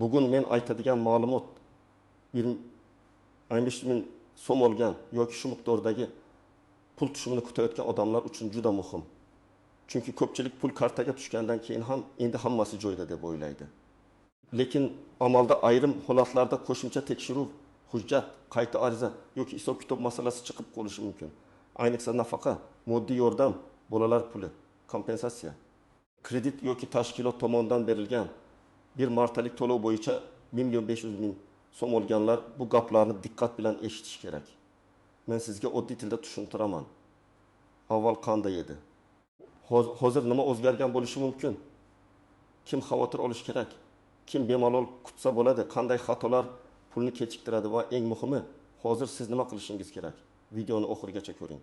Bugun men aytadigan ma'lumot 15 ming so'm olgan yoki shu miqdordagi pul tushumini kutayotgan odamlar uchun juda muhim. Chunki ko'pchilik pul kartaga tushgandan keyin ham endi hammasi joyida deb o'ylaydi. Lekin amalda ayrim holatlarda qo'shimcha tekshiruv, hujjat, qayta ariza yoki hisob kitob masalasi chiqib qolishi mumkin. Ayniqsa nafaqa, moddiy yordam, bolalar puli, kompensatsiya, kredit yoki tashkilot tomonidan berilgan bir martalik to'lov bo'yicha 1.500.000 so'm olganlar bu gaplarni diqqat bilan eshitish kerak. Men sizga oddiy tilda tushuntiraman. Avval qanday edi? Hozir nima o'zgargan bo'lishi mumkin? Kim xavotir olish kerak? Kim bemalol kutsa bo'ladi? Qanday xatolar pulni kechiktiradi va eng muhimi, hozir siz nima qilishingiz kerak? Videoni oxirigacha ko'ring.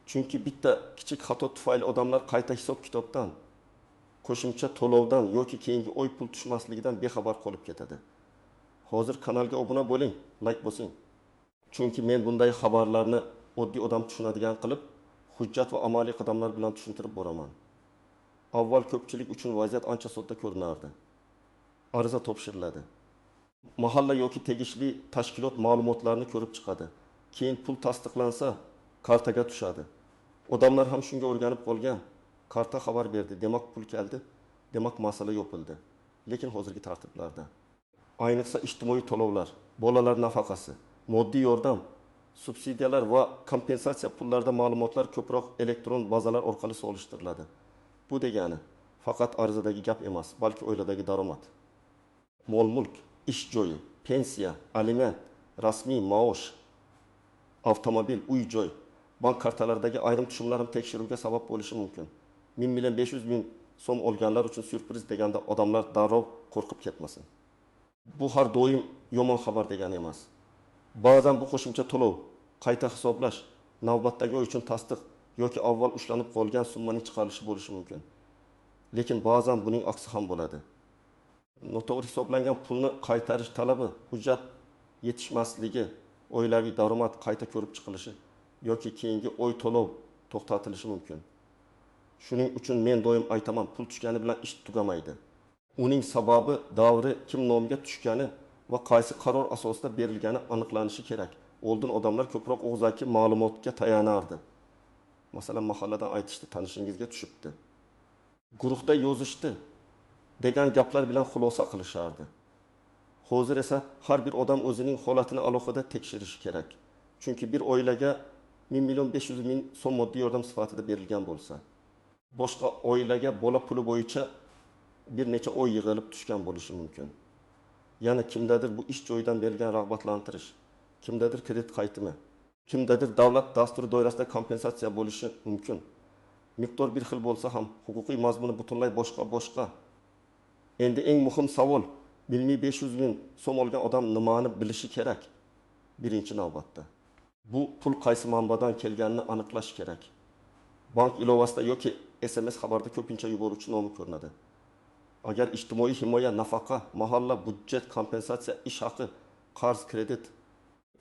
Chunki bitta kichik xato tufayli odamlar qayta hisob kitobdan, qo'shimcha to'lovdan yoki keyingi oy pul tushmasligidan bexabar qolib ketadi. Hozir kanalga obuna bo'ling, like bosing. Chunki men bunday xabarlarni oddiy odam tushunadigan qilib, hujjat va amaliy qadamlar bilan tushuntirib boraman. Avval ko'pchilik uchun vaziyat ancha sodda ko'rinardi. Ariza topshiriladi. Mahalla yoki tegishli tashkilot ma'lumotlarini ko'rib chiqadi. Keyin pul tasdiqlansa, kartaga tushadi. Odamlar ham shunga o'rganib qolgan. Karta xabar berdi, demak pul keldi, demak masala yopildi. Lekin hozirgi tartiblarda ayniqsa ijtimoiy to'lovlar, bolalar nafaqasi, moddiy yordam, subsidiyalar va kompensatsiya pullarda ma'lumotlar ko'proq elektron bazalar orqali solishtiriladi. Bu degani faqat arizadagi gap emas, balki oiladagi daromad, mol-mulk, ish joyi, pensiya, aliment, rasmiy maosh, avtomobil, uy-joy, bank kartalaridagi ayrim tushumlar ham tekshiruvga sabab bo'lishi mumkin. 1.500.000 so'm olganlar uchun syurpriz deganda odamlar darrov qo'rqib ketmasin. Bu har doim yomon xabar degani emas. Ba'zan bu qo'shimcha to'lov, qayta hisoblash, navbatdagi oy uchun tasdiq yoki avval ushlanib qolgan summaning chiqarilishi bo'lishi mumkin. Lekin ba'zan buning aksi ham bo'ladi. Noto'g'ri hisoblangan pulni qaytarish talabi, hujjat yetishmasligi, oilaviy daromad qayta ko'rib chiqilishi yoki keyingi oy to'lov to'xtatilishi mumkin. Shuning uchun men doim aytaman, pul tushgani bilan ish tugamaydi. Uning sababi, davri, kim nomiga tushgani va qaysi qaror asosida berilgani aniqlanishi kerak. Oldin odamlar ko'proq og'zaki ma'lumotga tayanardi. Masalan, mahalladan aytishdi, tanishingizga tushibdi, guruhda yozishdi degan gaplar bilan xulosa qilishardi. Hozir esa har bir odam o'zining holatini alohida tekshirishi kerak. Chunki bir oilaga 1.500.000 so'm moddiy yordam sifatida berilgan bo'lsa, boshqa oilaga bola puli bo'yicha bir necha oy yig'ilib tushgan bo'lishi mumkin. Yana kimdadir bu ish joyidan berilgan rag'batlantirish, kimdadir kredit qaytimi, kimdadir davlat dasturi doirasida kompensatsiya bo'lishi mumkin. Miqdor bir xil bo'lsa ham, huquqiy mazmuni butunlay boshqa. Endi eng muhim savol, 1.500.000 so'm olgan odam nimani bilishi kerak? Birinchi navbatda bu pul qaysi manbadan kelganini aniqlash kerak. Bank ilovasida yoki SMS xabarda ko'pincha yuboruvchi nomi ko'rinadi. Agar ijtimoiy himoya, nafaqa, mahalla, budjet, kompensatsiya, ish haqi, qarz, kredit,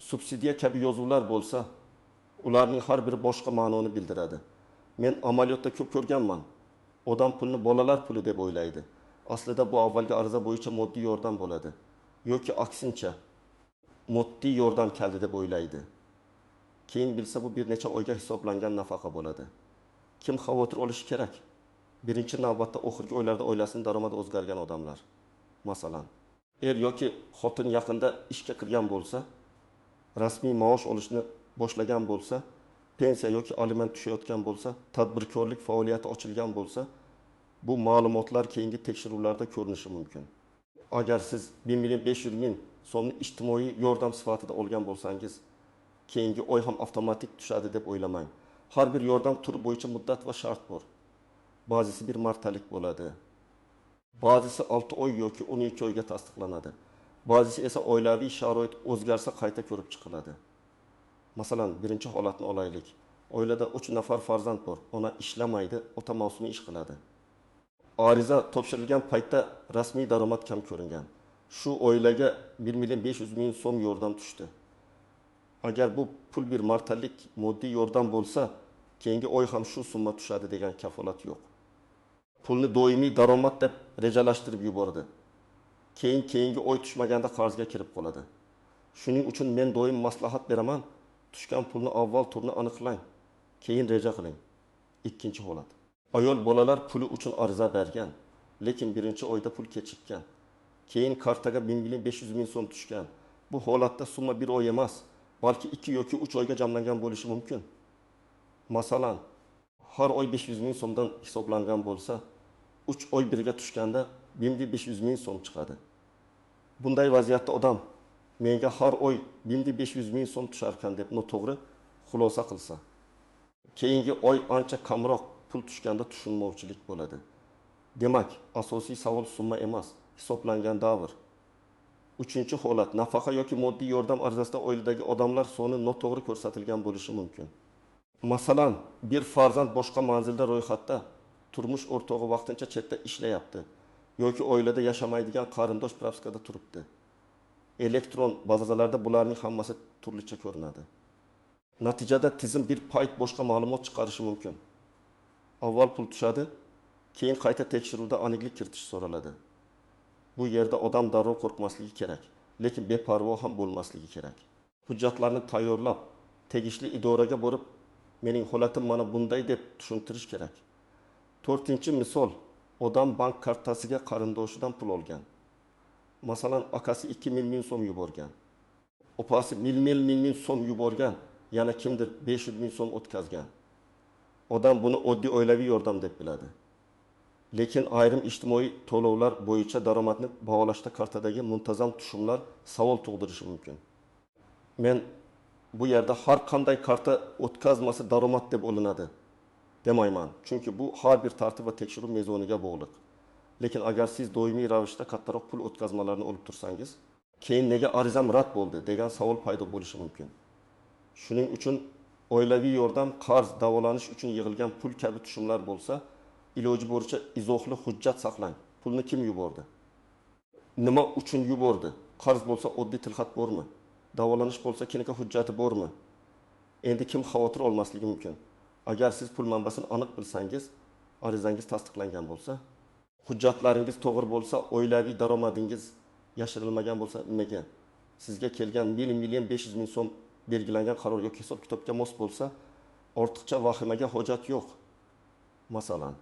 subsidiya kabi yozuvlar bo'lsa, ularning har biri boshqa ma'noni bildiradi. Men amaliyotda ko'p ko'rganman. Odam pulni bolalar puli deb o'ylaydi. Aslida bu avvalgi ariza bo'yicha moddiy yordam bo'ladi. Yoki aksincha, moddiy yordam keldi deb o'ylaydi. Keyin bilsa bu bir necha oyga hisoblangan nafaqa bo'ladi. Kim xavotir olishi kerak? Birinchi navbatda oxirgi oylarda oilasining daromadi o'zgargan odamlar. Masalan, er yoki xotin yaqinda ishga kirgan bo'lsa, rasmiy maosh olishni boshlagan bo'lsa, pensiya yoki aliment tushayotgan bo'lsa, tadbirkorlik faoliyati ochilgan bo'lsa, bu ma'lumotlar keyingi tekshiruvlarda ko'rinishi mumkin. Agar siz 1.500.000 so'mni ijtimoiy yordam sifatida olgan bo'lsangiz, keyingi oy ham avtomatik tushadi deb o'ylamang. Har bir yordam turi bo'yicha muddat va shart bor. Ba'zisi bir martalik bo'ladi. Ba'zisi 6 oy yoki 12 oyga tasdiqlanadi. Ba'zisi esa oilaviy sharoit o'zgarsa qayta ko'rib chiqiladi. Masalan, birinchi holatni olaylik. Oilada 3 nafar farzand bor. Ona ishlamaydi, ota mavsumiy ish qiladi. Ariza topshirilgan paytda rasmiy daromad kam ko'ringan. Shu oilaga 1.500.000 so'm yordam tushdi. Agar bu pul bir martalik moddiy yordam bo'lsa, keyingi oy ham shu summa tushadi degan kafolat yo'q. Pulni doimiy daromad deb rejalashtirib yubordi. keyingi oy tushmaganda qarzga kirib qoladi. Shuning uchun men doim maslahat beraman, tushgan pulni avval turni aniqlang, keyin reja qiling. Ikkinchi holat. Ayol bolalar puli uchun ariza bergan, lekin birinchi oyda pul kechikkan. Keyin kartaga 1.500 ming so'm tushgan. Bu holatda summa bir oy emas, balki 2 yoki 3 oyga jamlangan bo'lishi mumkin. Masalan, har oy 500 ming so'mdan hisoblangan bo'lsa, 3 oy birga tushganda 1.500 ming so'm chiqadi. Bunday vaziyatda odam menga har oy 1.500 ming so'm tusharkan deb noto'g'ri xulosa qilsa, keyingi oy ancha kamroq pul tushganda tushunmovchilik bo'ladi. Demak, asosiy savol summa emas, hisoblangan davr. Uchinchi holat, nafaqa yoki moddiy yordam arizasida oiladagi odamlar soni noto'g'ri ko'rsatilgan bo'lishi mumkin. Masalan, bir farzand boshqa manzilda ro'yxatda, turmush o'rtog'i vaqtincha chetda ishlayapti yoki oilada yashamaydigan qarindosh propiskada turibdi. Elektron bazalarda bularning hammasi turlicha ko'rinadi. Natijada tizim bir payt boshqa ma'lumot chiqarishi mumkin. Avval pul tushadi, keyin qayta tekshiruvda aniqlik kiritish so'raladi. Bu yerda odam darrov qo'rqmasligi kerak, lekin beparvo ham bo'lmasligi kerak. Hujjatlarni tayyorlab, tegishli idoraga borib, mening holatim mana bunday deb tushuntirish kerak. 4-misol, odam bank kartasiga qarindoshidan pul olgan. Masalan, akasi 2.000 ming so'm yuborgan. Opasi 1.000 ming so'm yuborgan, yana kimdir 500 ming so'm o'tkazgan. Odam buni oddiy oilaviy yordam deb biladi. Lekin ayrim ijtimoiy to'lovlar bo'yicha daromadni baholashda kartadagi muntazam tushumlar savol tug'dirishi mumkin. Men bu yerda har qanday karta o'tkazmasi daromad deb olinadi demayman, chunki bu har bir tartib va tekshiruv mezoniga bog'liq. Lekin agar siz doimiy ravishda kattaroq pul o'tkazmalarini olib tursangiz, keyin nega arizam rad bo'ldi degan savol paydo bo'lishi mumkin. Shuning uchun oilaviy yordam, qarz, davolanish uchun yig'ilgan pul kabi tushumlar bo'lsa, iloji boricha izohli hujjat saqlang. Pulni kim yubordi? Nima uchun yubordi? Qarz bo'lsa oddiy tilxat bormi? Davolanish bo'lsa klinika hujjati bormi? Endi kim xavotir olmasligi mumkin? Agar siz pul manbasini aniq bilsangiz, arizangiz tasdiqlangan bo'lsa, hujjatlaringiz to'g'ri bo'lsa, oilaviy daromadingiz yashirilmagan bo'lsa, nimaga? Sizga kelgan 1.500 ming so'm belgilangan qaror yoki hisob kitobga mos bo'lsa, ortiqcha vahimaga hojat yo'q. Masalan,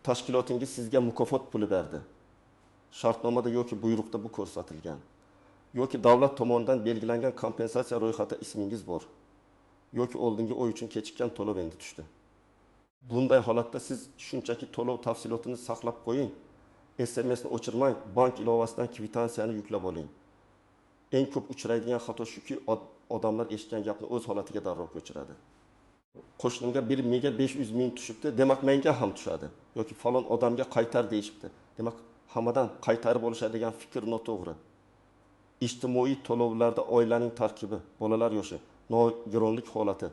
tashkilotingiz sizga mukofot puli berdi. Shartnomada yoki buyruqda bu ko'rsatilgan. Yoki davlat tomonidan belgilangan kompensatsiya ro'yxatida ismingiz bor. Yoki oldingi oy uchun kechikkan to'lov endi tushdi. Bunday holatda siz shunchaki to'lov tafsilotini saqlab qo'ying. SMSni o'chirmang, bank ilovasidan kvitantsiyani yuklab oling. Eng ko'p uchraydigan xato shuki, odamlar eshitgan gapni o'z holatiga darrov ko'chiradi. Qo'shnimga 1.500 ming tushibdi, demak menga ham tushadi. Yoki falon odamga qaytar deyishibdi. Demak, hammadan qaytarib olishadi degan fikr noto'g'ri. Ijtimoiy to'lovlarda oilaning tarkibi, bolalar yoshi, nogironlik holati,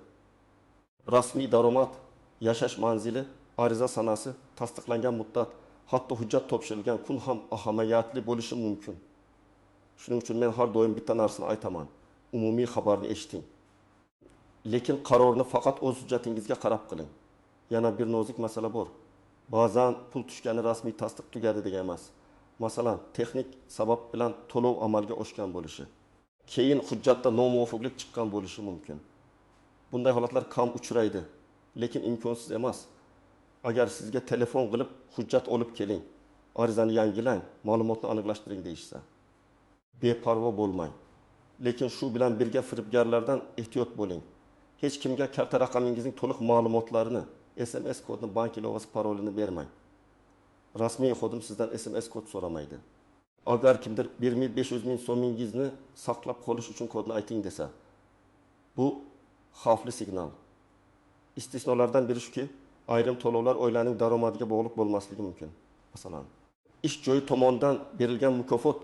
rasmiy daromad, yashash manzili, ariza sanasi, tasdiqlangan muddat, hatto hujjat topshirilgan kun ham ahamiyatli bo'lishi mumkin. Shuning uchun men har doim bitta narsani aytaman. Umumiy xabarni eshiting. Lekin qarorni faqat o'z hujjatingizga qarab qiling. Yana bir nozik masala bor. Ba'zan pul tushgani rasmiy tasdiq tugadi degan emas. Masalan, texnik sabab bilan to'lov amalga oshgan bo'lishi, keyin hujjatda nomuvofiqlik chiqqan bo'lishi mumkin. Bunday holatlar kam uchraydi, lekin imkonsiz emas. Agar sizga telefon qilib hujjat olib keling, arizani yangilang, ma'lumotni aniqlashtiring deyishsa, beparvo bo'lmang. Lekin shu bilan birga firibgarlardan ehtiyot bo'ling. Hech kimga karta raqamingizning to'liq ma'lumotlarini, SMS kodini, bank ilovasi parolini bermang. Rasmiy xodim sizdan SMS kod so'ramaydi. Agar kimdir 1.500 ming so'mingizni saqlab qolish uchun kodni ayting desa, bu xavfli signal. Istisnolardan biri shuki, ayrim to'lovlar oilaning daromadiga bog'liq bo'lmasligi mumkin. Masalan, ish joyi tomonidan berilgan mukofot,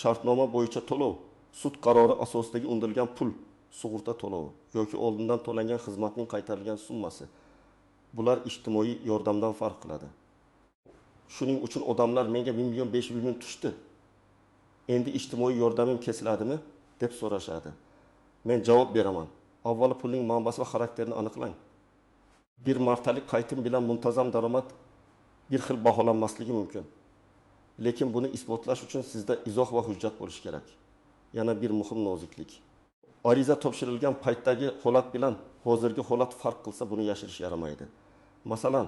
shartnoma bo'yicha to'lov, sud qarori asosidagi undirilgan pul, sug'urta to'lovi yoki oldindan to'langan xizmatning qaytarilgan summasi. Bular ijtimoiy yordamdan farq qiladi. Shuning uchun odamlar menga 1.500 ming tushdi. Endi ijtimoiy yordamim kesiladimi deb so'rashadi. Men javob beraman. Avvalo pulning manbasi va xarakterini aniqlang. Bir martalik qaytim bilan muntazam daromad bir xil baholanmasligi mumkin. Lekin buni isbotlash uchun sizda izoh va hujjat bo'lishi kerak. Yana bir muhim noziklik. Ariza topshirilgan paytdagi holat bilan hozirgi holat farq qilsa, buni yashirish yaramaydi. Masalan,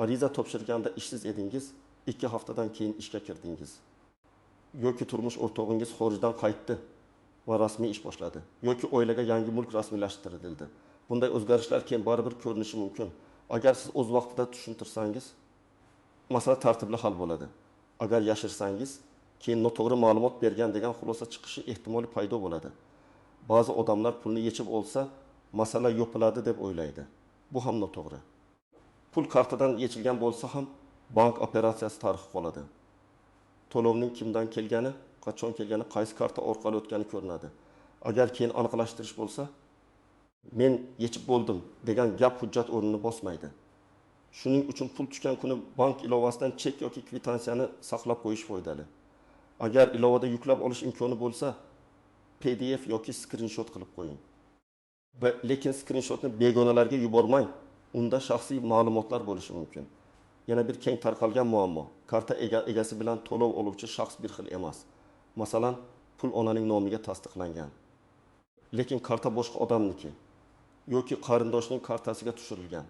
ariza topshirganda ishsiz edingiz, 2 haftadan keyin ishga kirdingiz. Yoki turmush o'rtog'ingiz xorijdan qaytdi va rasmiy ish boshladi. Yoki oilaga yangi mulk rasmiylashtirildi. Bunday o'zgarishlar keyin baribir ko'rinishi mumkin. Agar siz o'z vaqtida tushuntirsangiz, masala tartibli hal bo'ladi. Agar yashirsangiz, keyin noto'g'ri ma'lumot bergan degan xulosa chiqishi ehtimoli paydo bo'ladi. Ba'zi odamlar pulni yechib olsa, masala yopiladi deb o'ylaydi. Bu ham noto'g'ri. Pul kartadan yechilgan bo'lsa ham bank operatsiyasi tarixi qoladi. To'lovning kimdan kelgani, qachon kelgani, qaysi karta orqali o'tgani ko'rinadi. Agar keyin aniqlashtirish bo'lsa, men yechib bo'ldim degan gap hujjat o'rnini bosmaydi. Shuning uchun pul tushgan kuni bank ilovasidan chek yoki kvitansiyani saqlab qo'yish foydali. Agar ilovada yuklab olish imkoni bo'lsa, PDF yoki screenshot qilib qo'ying. Lekin screenshotni begonalarga yubormang. Unda shaxsiy ma'lumotlar bo'lishi mumkin. Yana bir keng tarqalgan muammo. Karta egasi bilan to'lov oluvchi shaxs bir xil emas. Masalan, pul onaning nomiga tasdiqlangan. Lekin karta boshqa odamniki yoki qarindoshning kartasiga tushirilgan.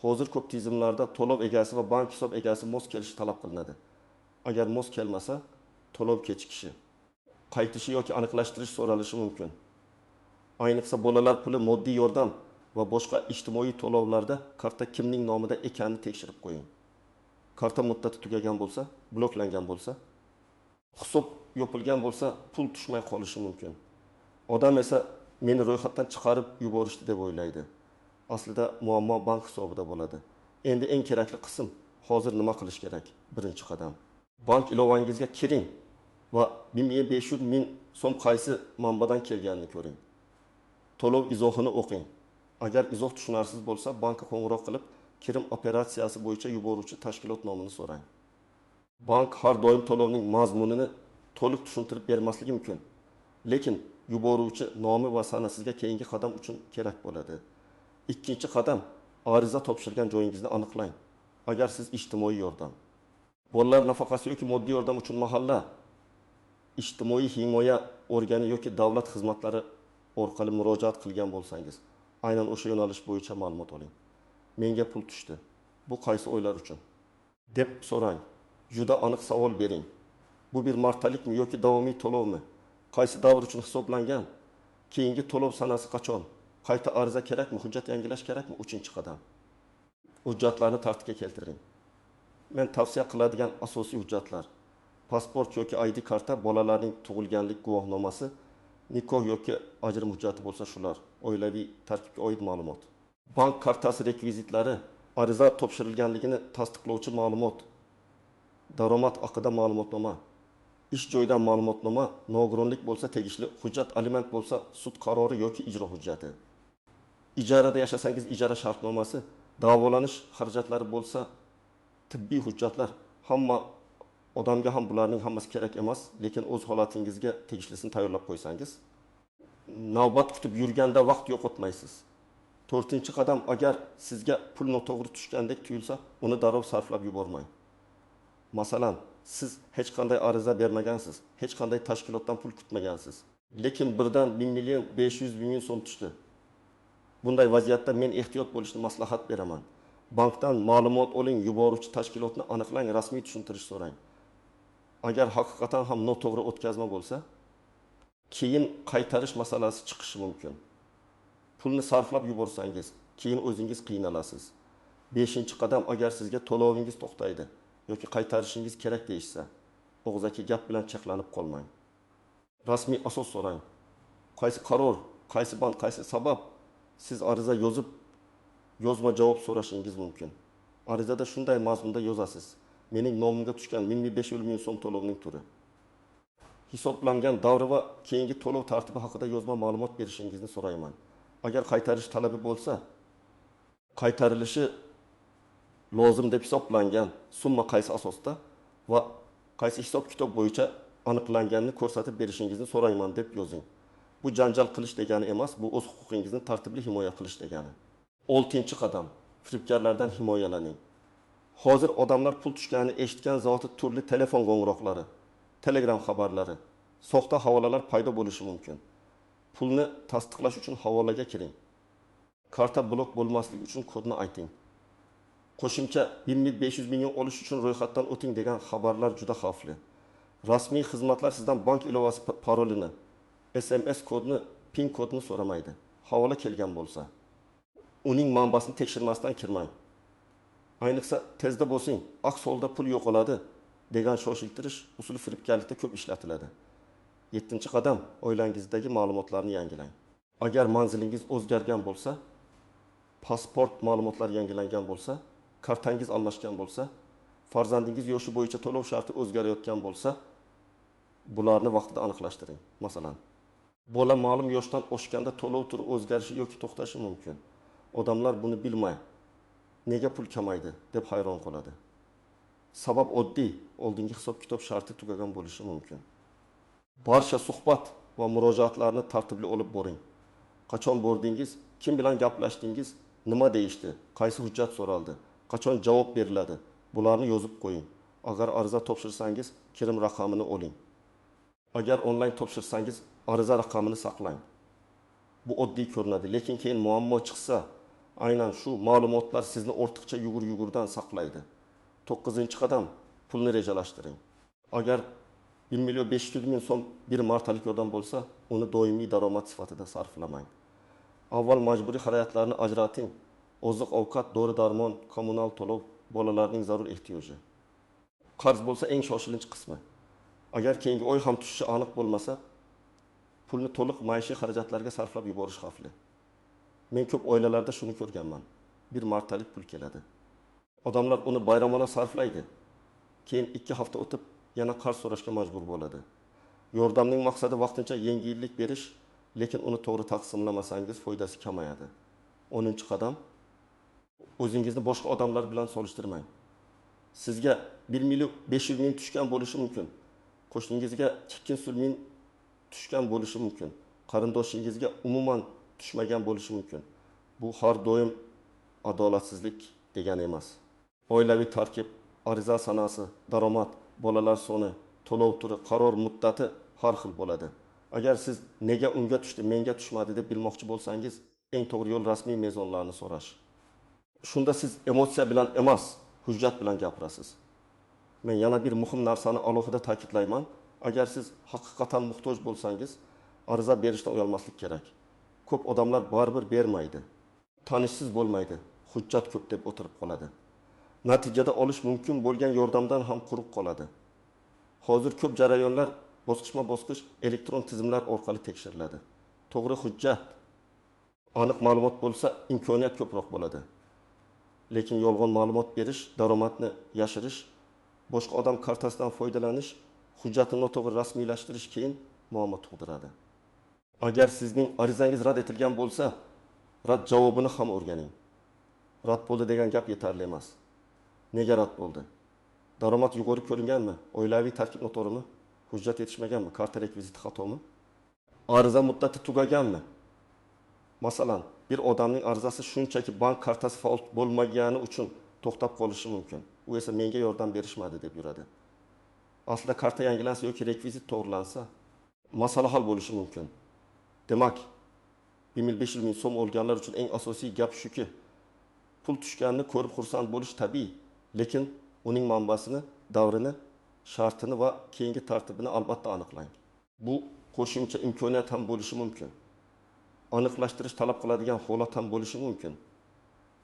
Hozir ko'p tizimlarda to'lov egasi va bank hisob egasi mos kelishi talab qilinadi. Agar mos kelmasa, to'lov kechikishi, qaytishi yoki aniqlashtirish so'ralishi mumkin. Ayniqsa bolalar puli, moddiy yordam va boshqa ijtimoiy to'lovlarda karta kimning nomida ekanini tekshirib qo'ying. Karta muddati tugagan bo'lsa, bloklangan bo'lsa, hisob yopilgan bo'lsa, pul tushmay qolishi mumkin. Odam esa meni ro'yxatdan chiqarib yuborishdi deb o'ylaydi. Aslida muammo bank hisobida bo'ladi. Endi eng kerakli qism, hozir nima qilish kerak? Birinchi qadam. Bank ilovangizga kiring va 1500 ming so'm qaysi manbadan kelganini ko'ring. To'lov izohini o'qing. Agar izoh tushunarsiz bo'lsa, bankka qo'ng'iroq qilib, kirim operatsiyasi bo'yicha yuboruvchi tashkilot nomini so'rang. Bank har doim to'lovning mazmunini to'liq tushuntirib bermasligi mumkin. Lekin yuboruvchi nomi va sanasizga keyingi qadam uchun kerak bo'ladi. Ikkinchi qadam, ariza topshirgan joyingizni aniqlang. Agar siz ijtimoiy yordam, bolalar nafaqasi yoki moddiy yordam uchun mahalla, ijtimoiy himoya organi yoki davlat xizmatlari orqali murojaat qilgan bo'lsangiz, aynan o'sha yo'nalish bo'yicha ma'lumot oling. Menga pul tushdi. Bu qaysi oylar uchun? deb so'rang. Juda aniq savol bering. Bu bir martalikmi yoki davomiy to'lovmi? Qaysi davr uchun hisoblangan? Keyingi to'lov sanasi qachon? Qayta ariza kerakmi? Hujjat yangilash kerakmi? 3-qadam. Hujjatlarni tartibga keltiring. Men tavsiya qiladigan asosiy hujjatlar: pasport yoki ID karta, bolalarning tug'ilganlik guvohnomasi, nikoh yoki ajrim hujjati bo'lsa shular, oilaviy tarkibga oid ma'lumot. Bank kartasi rekvizitlari, ariza topshirilganligini tasdiqlovchi ma'lumot, daromad haqida ma'lumotnoma, ish joyidan ma'lumotnoma, nogironlik bo'lsa tegishli hujjat, aliment bo'lsa sud qarori yoki ijro hujjati. Ijarada yashasangiz ijara shartnomasi, davolanish xarajatlari bo'lsa tibbiy hujjatlar. Hamma odamga ham bularning hammasi kerak emas, lekin o'z holatingizga tegishlisini tayyorlab qo'ysangiz, navbat kutib yurganda vaqt yo'qotmaysiz. 4-qadam, agar sizga pul noto'g'ri tushgandek tuyulsa, uni darrov sarflab yubormang. Masalan, siz hech qanday ariza bermagansiz, hech qanday tashkilotdan pul kutmagansiz, lekin birdan 1.500 ming so'm tushdi. Bunday vaziyatda men ehtiyot bo'lishni maslahat beraman. Bankdan ma'lumot oling, yuboruvchi tashkilotni aniqlang, rasmiy tushuntirish so'rang. Agar haqiqatan ham noto'g'ri o'tkazma bo'lsa, keyin qaytarish masalasi chiqishi mumkin. Pulni sarflab yuborsangiz, keyin o'zingiz qiynalasiz. 5-qadam, agar sizga to'lovingiz to'xtaydi yoki qaytarishingiz kerak deyishsa, og'zaki gap bilan cheklanib qolmang. Rasmiy asos so'rang. Qaysi qaror, qaysi bank, qaysi sabab siz ariza yozib, yozma javob so'rashingiz mumkin. Arizada shunday mazmunda yozasiz: mening nomimga tushgan 1500 ming so'm to'lovning turi, hisoblangan davri va keyingi to'lov tartibi haqida yozma ma'lumot berishingizni so'rayman. Agar qaytarish talabi bo'lsa, qaytarilishi lozim deb hisoblangan summa qaysi asosda va qaysi hisob-kitob bo'yicha aniqlanganini ko'rsatib berishingizni so'rayman deb yozing. Bu janjal qilish degani emas, bu o'z huquqingizni tartibli himoya qilish degani. 6-qadam, firibgarlardan himoyalaning. Hozir odamlar pul tushganini eshitgan zoti turli telefon qo'ng'iroqlari, Telegram xabarlari, soxta havolalar paydo bo'lishi mumkin. Pulni tasdiqlash uchun havolaga kiring. Karta blok bo'lmasligi uchun kodni ayting. Qo'shimcha 1.500 million olish uchun ro'yxatdan o'ting degan xabarlar juda xavfli. Rasmiy xizmatlar sizdan bank ilovasi parolini, SMS kodni, PIN kodni so'ramaydi. Havola kelgan bo'lsa, uning manbasini tekshirmasdan kirmang. Ayniqsa tezda bo'lsing, aks holda pul yo'qoladi degan shoshiltirish usuli firibgarlikda ko'p ishlatiladi. 7-qadam, oilangizdagi ma'lumotlarni yangilang. Agar manzilingiz o'zgargan bo'lsa, pasport ma'lumotlari yangilangan bo'lsa, kartangiz almashgan bo'lsa, farzandingiz yoshi bo'yicha to'lov sharti o'zgarayotgan bo'lsa, bularni vaqtida aniqlashtiring. Masalan, bola ma'lum yoshdan oshganda to'lov turi o'zgarishi yoki to'xtashi mumkin. Odamlar buni bilmay, nega pul kamaydi deb hayron qoladi. Sabab oddiy, oldingi hisob-kitob sharti tugagan bo'lishi mumkin. Barcha suhbat va murojaatlarni tartibli olib boring. Qachon bordingiz, kim bilan gaplashdingiz, nima deyishdi, qaysi hujjat so'raldi, qachon javob beriladi, bularni yozib qo'ying. Agar ariza topshirsangiz, kirim raqamini oling. Agar onlayn topshirsangiz, ariza raqamini saqlang. Bu oddiy ko'rinadi, lekin keyin muammo chiqsa, aynan shu ma'lumotlar sizni ortiqcha yugur-yugurdan saqlaydi. 9-qadam, pulni rejalashtiring. Agar 1.500.000 so'm bir martalik yordam bo'lsa, uni doimiy daromad sifatida sarflamang. Avval majburiy xarajatlarni ajrating. Oziq-ovqat, dori-darmon, kommunal to'lov, bolalarning zarur ehtiyoji. Qarz bo'lsa eng shoshilinch qismi. Agar keyingi oy ham tushishi aniq bo'lmasa, pulni to'liq maishiy xarajatlarga sarflab yuborish xavfli. Men ko'p oilalarda shuni ko'rganman. Bir martalik pul keladi. Odamlar uni bayramona sarflaydi. Keyin 2 hafta o'tib yana qarz so'rashga majbur bo'ladi. Yordamning maqsadi vaqtincha yengillik berish, lekin uni to'g'ri taqsimlamasangiz foydasi kamayadi. 10-qadam, o'zingizni boshqa odamlar bilan solishtirmang. Sizga 1.500.000 tushgan bo'lishi mumkin. Qo'shningizga 200.000 tushgan bo'lishi mumkin. Qarindoshingizga umuman tushmagan bo'lishi mumkin. Bu har doim adolatsizlik degani emas. Oilaviy tarkib, ariza sanasi, daromad, bolalar soni, to'lov turi, qaror muddati har xil bo'ladi. Agar siz nega unga tushdi, menga tushmadi deb bilmoqchi bo'lsangiz, eng to'g'ri yo'l rasmiy mezonlarni so'rash. Shunda siz emotsiya bilan emas, hujjat bilan gapirasiz. Men yana bir muhim narsani alohida ta'kidlayman. Agar siz haqiqatan muhtoj bo'lsangiz, ariza berishdan uyalmaslik kerak. Ko'p odamlar baribir bermaydi. Tanishsiz bo'lmaydi, hujjat ko'p deb o'tirib qoladi. Natijada olish mumkin bo'lgan yordamdan ham quruq qoladi. Hozir ko'p jarayonlar bosqichma-bosqich elektron tizimlar orqali tekshiriladi. To'g'ri hujjat, aniq ma'lumot bo'lsa, imkoniyat ko'proq bo'ladi. Lekin yolg'on ma'lumot berish, daromadni yashirish, boshqa odam kartasidan foydalanish, hujjatni noto'g'ri rasmiylashtirish keyin muammo tug'diradi. Agar sizning arizangiz rad etilgan bo'lsa, rad javobini ham o'rganing. Rad bo'ldi degan gap yetarli emas. Nega rad bo'ldi? Daromad yuqori ko'ringanmi? Oilaviy tarkib noto'g'rimi? Hujjat yetishmaganmi? Karta rekviziti xatomi? Ariza muddati tugaganmi? Masalan, bir odamning arizasi shunchaki bank kartasi faol bo'lmagani uchun to'xtab qolishi mumkin. U esa menga yordam berishmadi deb yuradi. Aslida karta yangilansa yoki rekvizit to'g'rilansa, masala hal bo'lishi mumkin. Demak, 1.500.000 so'm olganlar uchun eng asosiy gap shuki, pul tushganini ko'rib xursand bo'lish tabiiy, lekin uning manbasini, davrini, shartini va keyingi tartibini albatta aniqlang. Bu qo'shimcha imkoniyat ham bo'lishi mumkin. Aniqlashtirish talab qiladigan holat ham bo'lishi mumkin.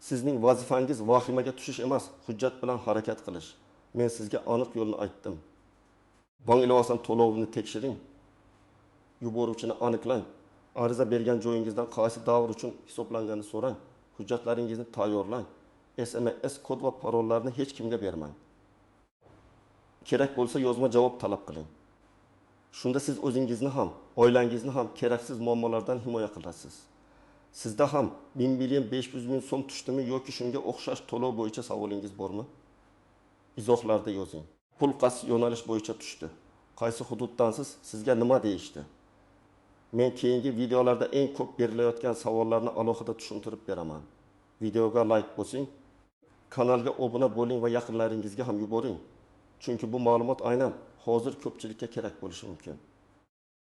Sizning vazifangiz vahimaga tushish emas, hujjat bilan harakat qilish. Men sizga aniq yo'lni aytdim. Bank ilovasidan to'lovini tekshiring. Yuboruvchini aniqlang. Ariza bergan joyingizdan qaysi davr uchun hisoblanganini so'rang. Hujjatlaringizni tayyorlang. SMS kod va parollarni hech kimga bermang. Kerak bo'lsa yozma javob talab qiling. Shunda siz o'zingizni ham, oilangizni ham keraksiz muammolardan himoya qilasiz. Sizda ham 1.500.000 so'm tushdimi yoki shunga o'xshash to'lov bo'yicha savolingiz bormi? Izohlarda yozing. Pul qaysi yo'nalish bo'yicha tushdi? Qaysi hududdansiz? Sizga nima deyishdi? Men keyingi videolarda eng ko'p berilayotgan savollarni alohida tushuntirib beraman. Videoga like bosing. Kanalga obuna bo'ling va yaqinlaringizga ham yuboring. Chunki bu ma'lumot aynan hozir ko'pchilikka kerak bo'lishi mumkin.